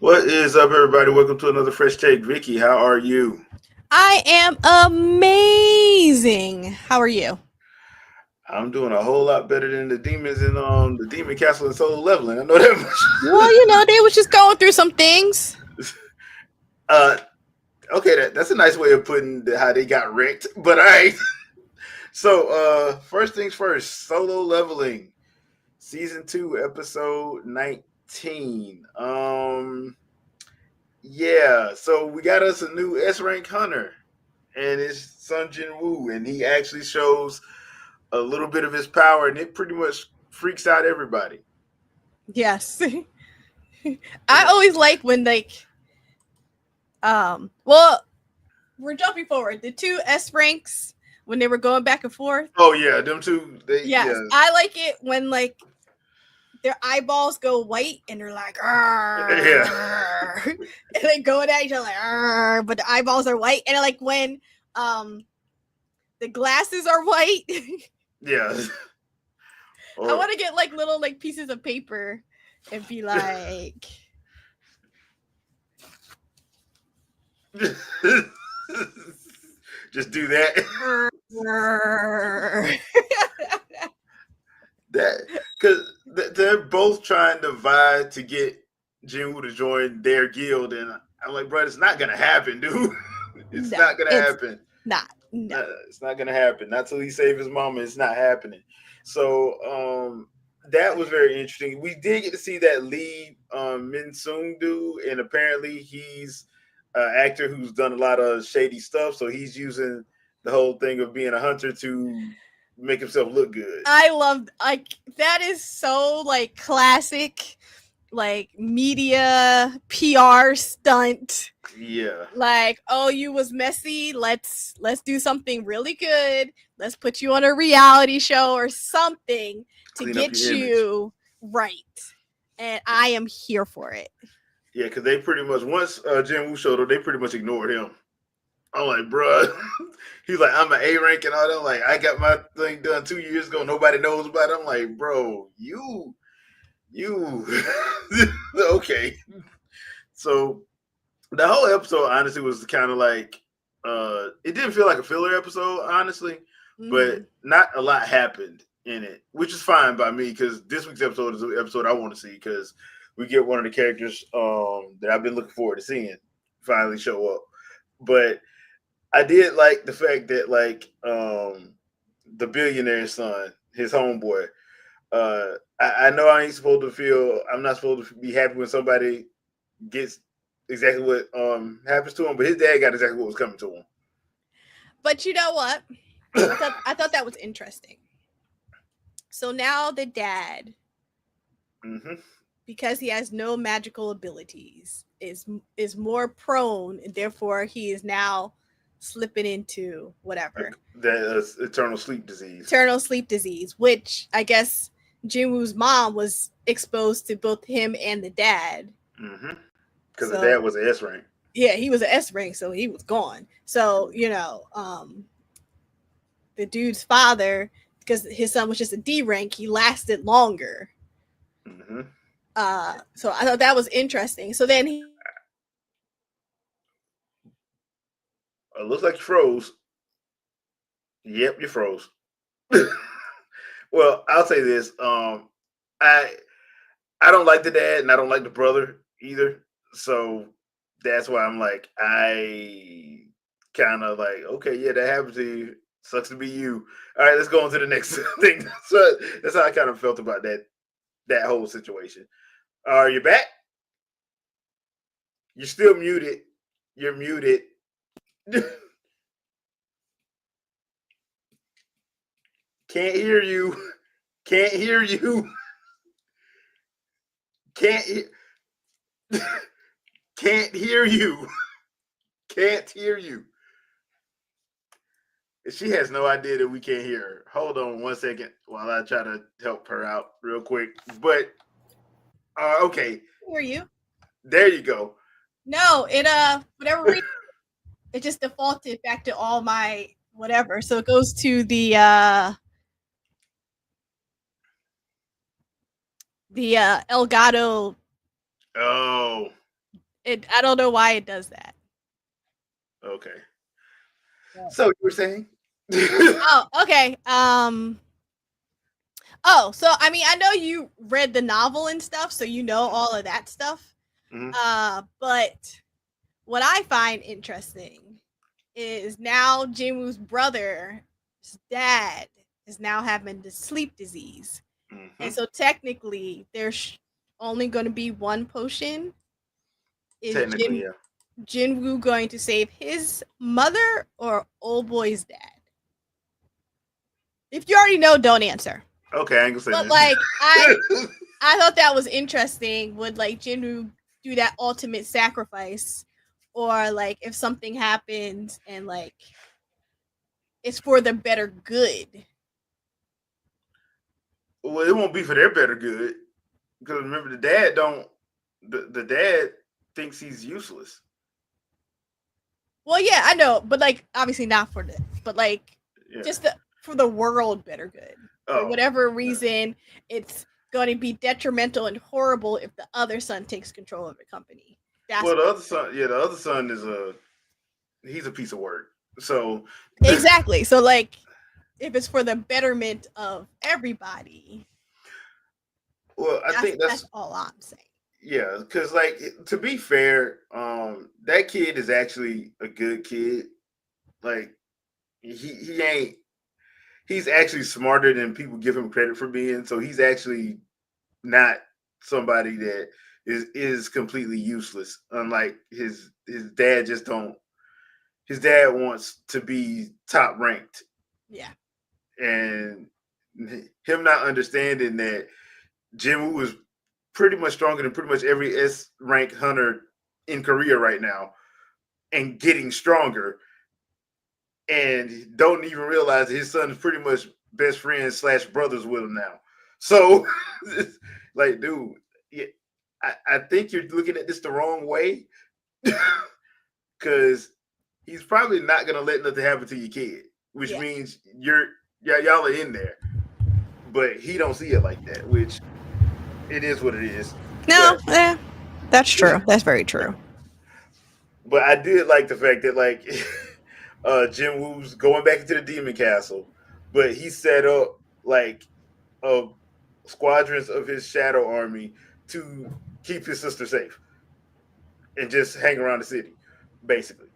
What is up, everybody? Welcome to another Fresh Take. Vicky, how are you? I am amazing. How are you? I'm doing a whole lot better than the demons in the Demon Castle and Solo Leveling. I know that Well, they was just going through some things. much. uh, okay, that's a nice way of putting how they got wrecked. But all right. So, first things first. Solo Leveling, season 2, episode 19. Yeah. So we got us a new S rank hunter, and it's Sun Jin Woo, and he actually shows a little bit of his power, and it pretty much freaks out everybody. Yes. I always like when well, we're jumping forward. The two S ranks when they were going back and forth. Oh yeah, them two. They Yes, yeah I like it when their eyeballs go white and they're like, yeah and they go at each other like, but the eyeballs are white. And like when um the glasses are white. yeah. I Or want to get like little like pieces of paper and be like, just do that. That because they're both trying to vie to get Jinwoo to join their guild, and I'm like, bro, it's not gonna happen, dude. It's no, not gonna it's happen. not. No. No, it's not gonna happen. Not till he save his mama. It's not happening. So that was very interesting. We did get to see that Lee Min Sung dude, and apparently he's an actor who's done a lot of shady stuff. So he's using the whole thing of being a hunter to make himself look good. I love like that is so like classic like media PR stunt. Yeah, Like, oh, you was messy. Let's do something really good. Let's put you on a reality show or something to clean up get your image. you right. And I am here for it. Yeah, because they pretty much once Jin Woo showed up, they pretty much ignored him. I'm like, bruh. He's like, I'm an A rank and all that. I'm like, I got my thing done 2 years ago. Nobody knows about it. I'm like, bro, you, okay. So the whole episode, honestly, was kind of like, it didn't feel like a filler episode, honestly, but Mm-hmm. not a lot happened in it, which is fine by me because this week's episode is the episode I want to see because we get one of the characters that I've been looking forward to seeing finally show up. But I did like the fact that the billionaire's son, his homeboy. I know I ain't supposed to feel. I'm not supposed to be happy when somebody gets exactly what happens to him, but his dad got exactly what was coming to But you know what? him. I thought that was interesting. So now the dad, hmm because he has no magical abilities, is more prone, and therefore he is now slipping into whatever That eternal sleep disease. eternal sleep disease, which I guess Jinwoo's mom was exposed to both him and the dad. hmm Because the dad So was an S rank. yeah, he was an S rank, so he was gone. So the dude's father, because his son was just a D rank, he lasted longer. hmm So I thought that was interesting. So then he It looks like you froze. Yep, you froze. Well, I'll say this. I I don't like the dad and I don't like the brother either. So that's why I'm like, I kind of like, okay, yeah, that happened to you. Sucks to be you. All right, let's go on to the next thing. So that's how I kind of felt about that whole situation. Are you back? You're still muted. You're muted. Can't hear you. Can't hear you. Can't can't hear you. Can't hear you. She has no idea that we can't hear her. Hold on 1 second while I try to help her out real quick. But okay, hear you. there you go. No, it whatever reason it just defaulted back to all my whatever. So it goes to the Elgato Oh, I don't know why it does that. Okay. So you were saying? Oh, okay. Oh, so I mean, I know you read the novel and stuff, so you know all of that stuff. But what I find interesting is now Jinwoo's brother's dad is now having the sleep disease. And so technically there's only going to be one potion. Is Technically, yeah. Jinwoo going to save his mother or old boy's dad? If you already know, don't answer. Okay, I ain't gonna say But that. like I thought that was interesting. Would like Jinwoo do that ultimate sacrifice, or like if something happens and like it's for the better good? Well, it won't be for their better good. Because remember, the dad thinks he's useless. Well, yeah, I know, but like obviously not for this, but like just for the world better good. For whatever reason, it's going to be detrimental and horrible if the other son takes control of the company. Well, the other son is he's a piece of work. So exactly. So like, if it's for the betterment of everybody, well, I think that's all I'm saying. Yeah, because like to be fair, that kid is actually a good kid. Like he ain't. He's actually smarter than people give him credit for being. So he's actually not somebody that is completely useless. Unlike his dad, just don't. His dad wants to be top ranked. Yeah, and him not understanding that Jinwoo is pretty much stronger than pretty much every S rank hunter in Korea right now, and getting stronger, and don't even realize that his son is pretty much best friends / brothers with him now. So, like, dude, yeah, I think you're looking at this the wrong way, because he's probably not gonna let nothing happen to your kid, which means y'all are in there, but he don't see it like that, which it is what it is. No, that's true. That's very true. But I did like the fact that like Jinwoo's going back into the demon castle, but he set up like squadrons of his shadow army to keep his sister safe and just hang around the city, basically.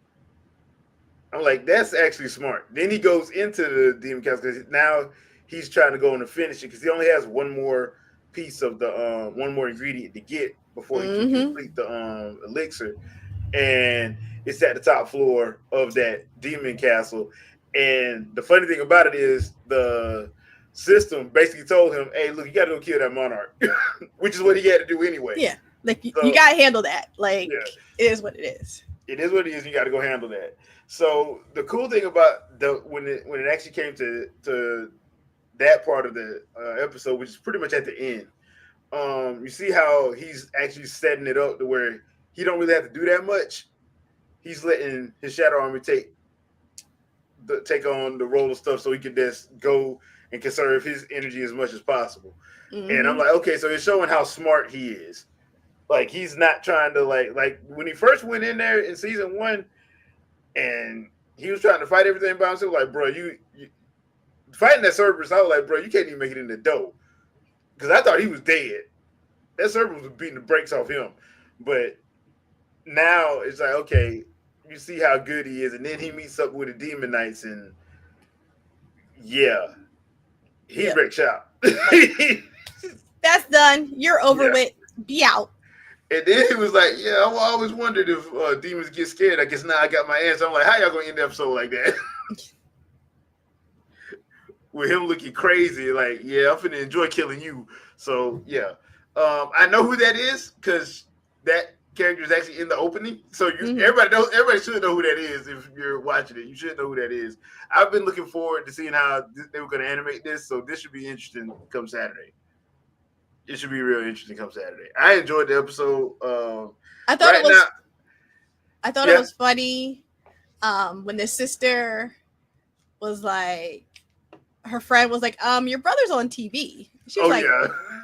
I'm like, that's actually smart. Then he goes into the demon castle because now he's trying to go in and finish it because he only has one more piece of the one more ingredient to get before he can complete the elixir, and it's at the top floor of that demon castle. And the funny thing about it is the system basically told him, hey, look, you got to go kill that monarch, which is what he had to do anyway. Yeah, like so, you got to handle that. Like, it is what it is. It is what it is. You got to go handle that. So the cool thing about when it actually came to that part of the episode, which is pretty much at the end, you see how he's actually setting it up to where he don't really have to do that much. He's letting his shadow army take on the role of stuff so he can just go and conserve his energy as much as possible. And I'm like, okay, so it's showing how smart he is. Like, he's not trying to like when he first went in there in season 1 and he was trying to fight everything by himself, like, bro, you fighting that Cerberus, I was like, bro, you can't even make it in the dough. Because I thought he was dead. That Cerberus was beating the brakes off him. But now it's like, okay, you see how good he is, and then he meets up with the Demon Knights, and he wrecked shop. That's done. You're over with. Be out. And then he was like, yeah, I always wondered if demons get scared. I guess now I got my answer. I'm like, how y'all gonna end the episode like that? With him looking crazy, like, yeah, I'm finna enjoy killing you. So yeah, I know who that is because that character is actually in the opening. So everybody should know who that is. If you're watching it, you should know who that is. I've been looking forward to seeing how they were going to animate this. So this should be interesting come Saturday. It should be real interesting come Saturday. I enjoyed the episode. I thought it was funny when the sister was like, her friend was like, your brother's on TV. She was like,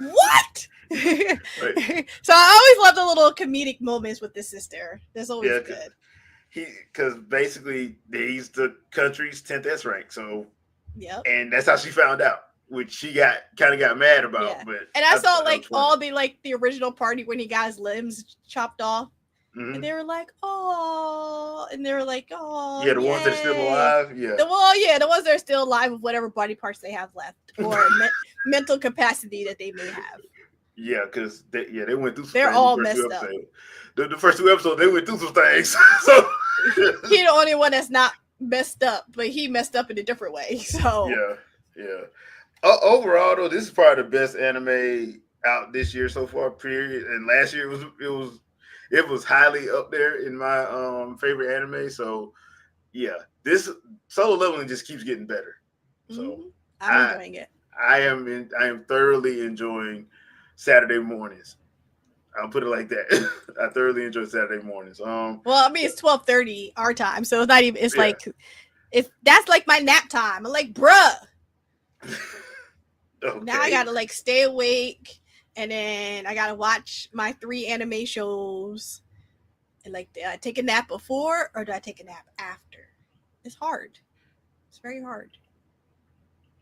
what? So I always love the little comedic moments with the sister. That's always good. Because basically he's the country's 10th S rank, so yep. And that's how she found out, which she kind of got mad about. Yeah. But and I saw like all the original party when he got his limbs chopped off. Mm-hmm. And they were like, oh, and they were like, oh, yeah, the ones that are still alive, the ones that are still alive with whatever body parts they have left or mental capacity that they may have. Yeah, because they went through some They're things all messed up. The first 2 episodes, they went through some things. So he's the only one that's not messed up, but he messed up in a different way. So yeah. Overall, though, this is probably the best anime out this year so far. Period. And last year it was highly up there in my favorite anime. So yeah, this Solo Leveling just keeps getting better. So I'm enjoying it. I am thoroughly enjoying Saturday mornings. I'll put it like that. I thoroughly enjoy Saturday mornings. Well, I mean, it's 12:30 our time, so it's not even. It's like, that's like my nap time. I'm like, bruh. Okay. Now I gotta like stay awake, and then I gotta watch my 3 anime shows. And like, do I take a nap before or do I take a nap after? It's hard. It's very hard.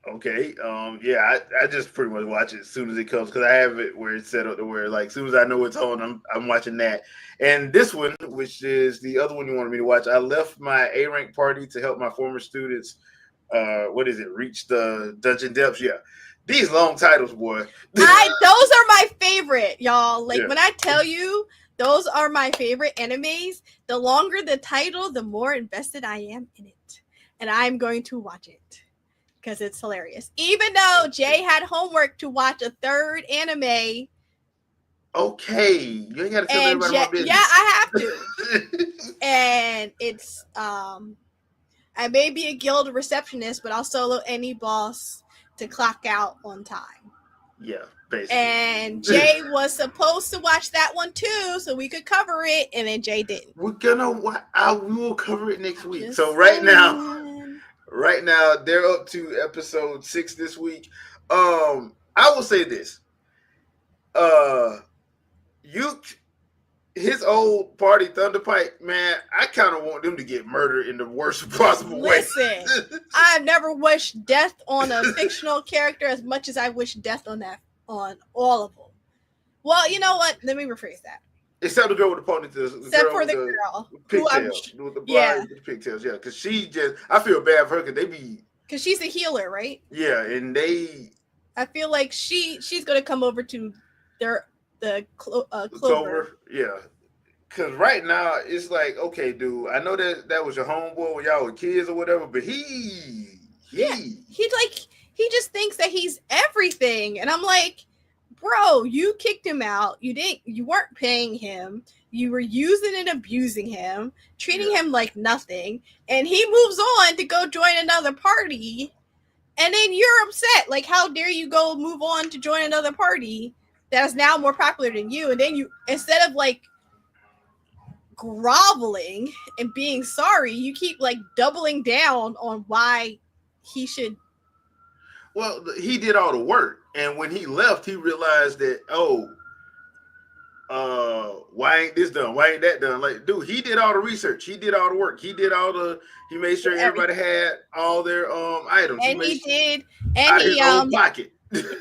Okay. Yeah, I just pretty much watch it as soon as it comes because I have it where it's set up to where like as soon as I know it's on, I'm watching that. And this one, which is the other one you wanted me to watch, I left my A rank party to help my former students. Reach the dungeon depths. Yeah. These long titles, boy. Those are my favorite, y'all. Like when I tell you those are my favorite animes, the longer the title, the more invested I am in it. And I'm going to watch it. Because it's hilarious. Even though Jay had homework to watch a 3rd anime. Okay. You ain't got to tell everybody my business. Yeah, I have to. And it's, I may be a guild receptionist, but I'll solo any boss to clock out on time. Yeah, basically. And Jay was supposed to watch that one too, so we could cover it, and then Jay didn't. We will cover it next week. So right now, they're up to episode 6 this week. I will say this. His old party, Thunderpike, man, I kind of want them to get murdered in the worst possible way. Listen, I've never wished death on a fictional character as much as I wish death on all of them. Well, you know what? Let me rephrase that. Except the girl with the ponytails. Except for the girl. Pigtails. With the blonde with the pigtails, yeah. Because I feel bad for her because she's a healer, right? Yeah, and I feel like she's going to come over to the Clover. Yeah. Because right now, it's like, okay, dude, I know that was your homeboy when y'all were kids or whatever, but he just thinks that he's everything. And I'm like, bro, you kicked him out. You weren't paying him. You were using and abusing him, treating him like nothing. And he moves on to go join another party. And then you're upset. Like, how dare you go move on to join another party that is now more popular than you? And then you, instead of like groveling and being sorry, you keep like doubling down on why he should. Well, he did all the work. And when he left, he realized that, why ain't this done? Why ain't that done? Like, dude, he did all the research. He did all the work. He made sure everybody had all their items. And pocket.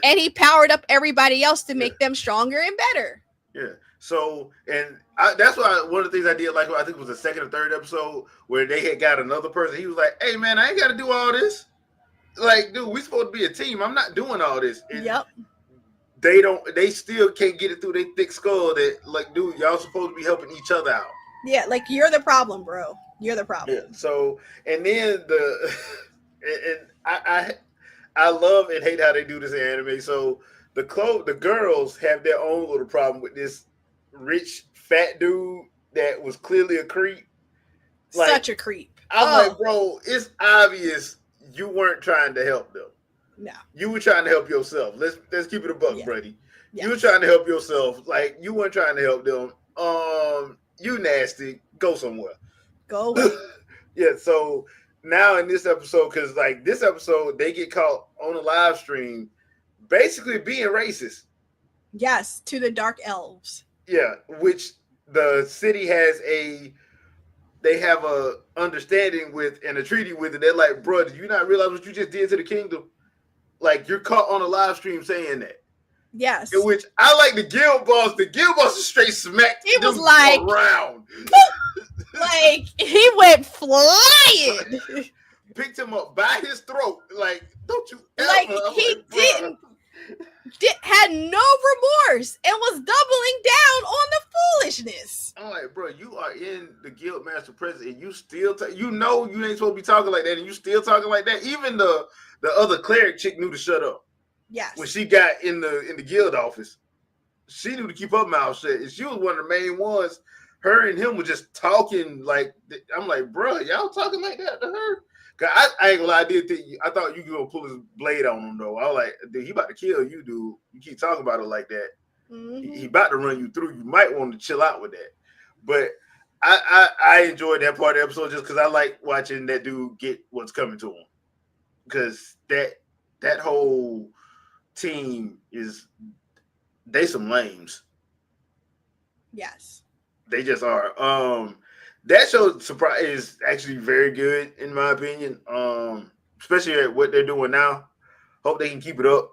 And he powered up everybody else to make them stronger and better. Yeah. So, and that's why one of the things I did like, I think it was the 2nd or 3rd episode where they had got another person. He was like, hey, man, I ain't got to do all this. Like, dude, we supposed to be a team. I'm not doing all this. And yep. They still can't get it through their thick skull that, like, dude, y'all supposed to be helping each other out. Yeah, like, you're the problem, bro. You're the problem. Yeah. So, and then I love and hate how they do this in anime. So the girls have their own little problem with this rich fat dude that was clearly a creep. Like, such a creep. I'm like, bro, it's obvious you weren't trying to help them. No. You were trying to help yourself. Let's keep it a buck, Brady. Yeah. You were trying to help yourself. Like, you weren't trying to help them. You nasty. Go somewhere. Go away. Yeah, so now in this episode, because like this episode, they get caught on a live stream basically being racist. Yes, to the Dark Elves. Yeah, which the city they have a understanding with and a treaty with it. They're like, bro, do you not realize what you just did to the kingdom? Like, you're caught on a live stream saying that. Yes. In which I like the guild boss. The guild boss is straight smacked. He was like around. Like he went flying. Picked him up by his throat. Like, don't you ever. Like he didn't had no remorse and was doubling down on the foolishness. I'm like, bro, you are in the guild master president. You still, you know, you ain't supposed to be talking like that, and you still talking like that. Even the other cleric chick knew to shut up. Yes. When she got in the guild office, she knew to keep her mouth shut, and she was one of the main ones. Her and him were just talking like, I'm like, bro, y'all talking like that to her? Cause I ain't gonna lie, I thought you were gonna pull his blade on him though. I was like, dude, he about to kill you, dude. You keep talking about it like that. Mm-hmm. He about to run you through. You might want to chill out with that. But I enjoyed that part of the episode just because I like watching that dude get what's coming to him. Because that whole team they some lames. Yes. They just are. That show is actually very good in my opinion. Especially at what they're doing now. Hope they can keep it up.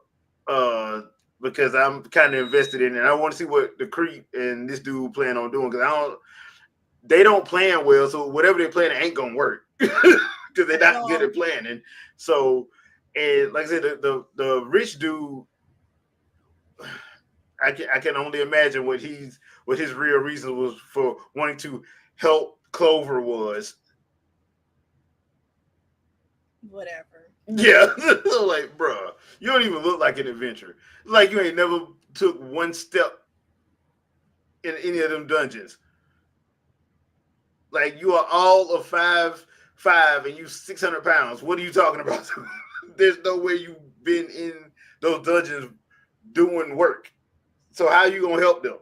Because I'm kind of invested in it. I want to see what the creep and this dude plan on doing because they don't plan well, so whatever they're planning ain't gonna work because they're not good at planning. So, and like I said, the rich dude, I can only imagine what his real reason was for wanting to help Clover was. Whatever. Yeah, like, bro, you don't even look like an adventurer. Like you ain't never took one step in any of them dungeons. Like you are all of 5'5" and you 600 pounds. What are you talking about? There's no way you've been in those dungeons doing work. So how are you gonna help them?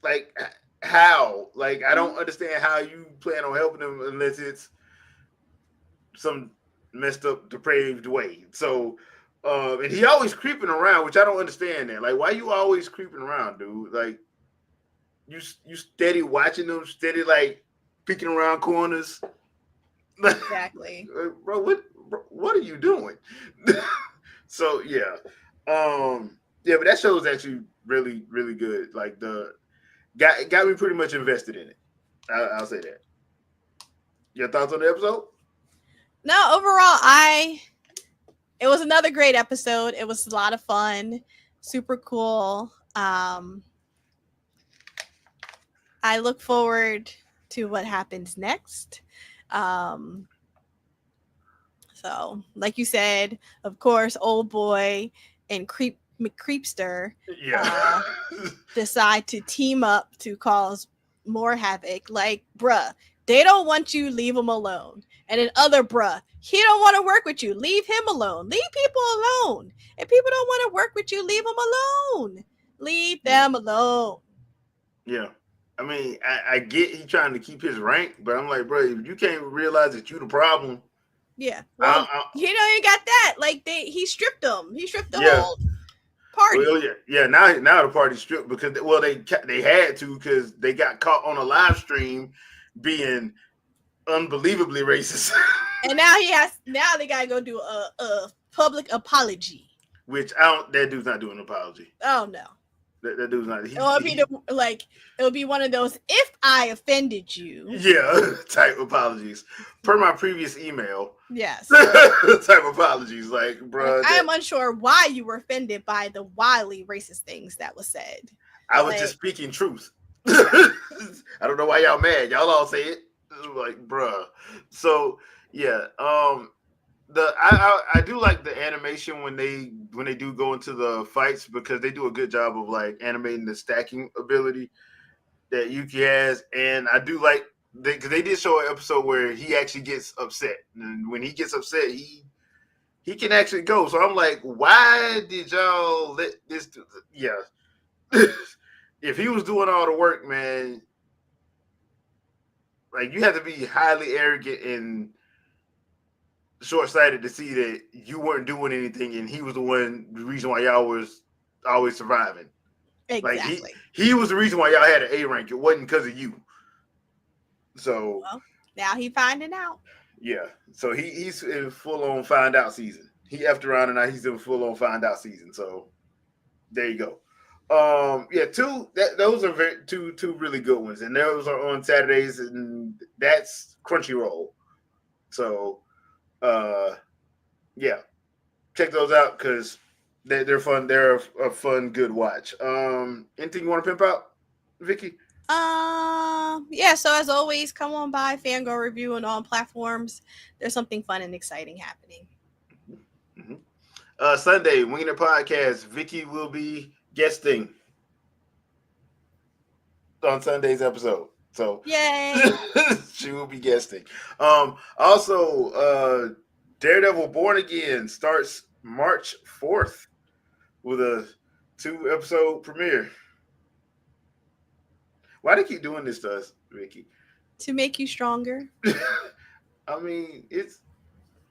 Like how? Like I don't understand how you plan on helping them unless it's some messed up, depraved way. So, and he always creeping around, which I don't understand. That like, why you always creeping around, dude? Like, you steady watching them, steady like peeking around corners. Exactly, bro. What are you doing? So yeah, yeah, but that show is actually really, really good. Like got me pretty much invested in it. I'll say that. Your thoughts on the episode? No, overall, it was another great episode. It was a lot of fun, super cool. I look forward to what happens next. So, like you said, of course, old boy and McCreepster decide to team up to cause more havoc. Like, bruh, they don't want you, leave them alone. And then other bruh, he don't want to work with you, leave him alone. Leave people alone. If people don't want to work with you, leave them alone. Leave them alone. Yeah. I mean, I get he trying to keep his rank, but I'm like, bro, if you can't realize that you the problem. Yeah. Well, you got that. Like he stripped them. He stripped the whole party. Well, yeah. Now the party stripped because they had to because they got caught on a live stream being unbelievably racist. And now they gotta go do a public apology. Which that dude's not doing an apology. Oh no. That dude's not. It'll be one of those if I offended you. Yeah, type apologies. Per my previous email. Yes. Type apologies, like, bro. I am unsure why you were offended by the wildly racist things that was said. I was just speaking truth. I don't know why y'all mad. Y'all all say it. Like, bruh. So yeah, I do like the animation when they do go into the fights because they do a good job of like animating the stacking ability that Yuki has, and I do like because they did show an episode where he actually gets upset, and when he gets upset, he can actually go. So I'm like, why did y'all let this? Yeah, if he was doing all the work, man, like you have to be highly arrogant and short-sighted to see that you weren't doing anything, and he was the reason why y'all was always surviving. Exactly. Like he was the reason why y'all had an A rank. It wasn't because of you. So now he finding out. Yeah. So he's in full on find out season. He effed around and now he's in full on find out season. So there you go. Those are two really good ones, and those are on Saturdays, and that's Crunchyroll. So check those out because they're fun. They're a fun, good watch. Anything you want to pimp out, Vicky? So as always, come on by Fangirl Review on all platforms. There's something fun and exciting happening. Mm-hmm. Sunday, Wiener Podcast. Vicky will be guesting on Sunday's episode. So yay! She will be guesting. Also, Daredevil Born Again starts March 4th with a 2-episode premiere. Why do they keep doing this to us, Vicky? To make you stronger. I mean, it's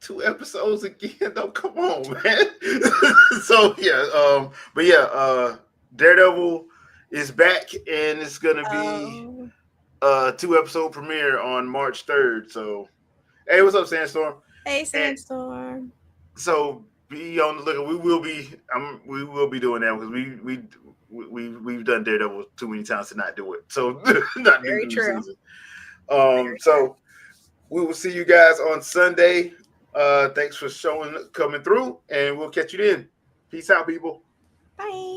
2 episodes again. Though, come on, man. So Daredevil is back, and it's gonna be a 2-episode premiere on March 3rd. So, hey, what's up, Sandstorm? Hey, Sandstorm. And so be on the lookout. We will be doing that because we've done Daredevil too many times to not do it. So not very true. Season. So we will see you guys on Sunday. Thanks for coming through, and we'll catch you then. Peace out, people. Bye.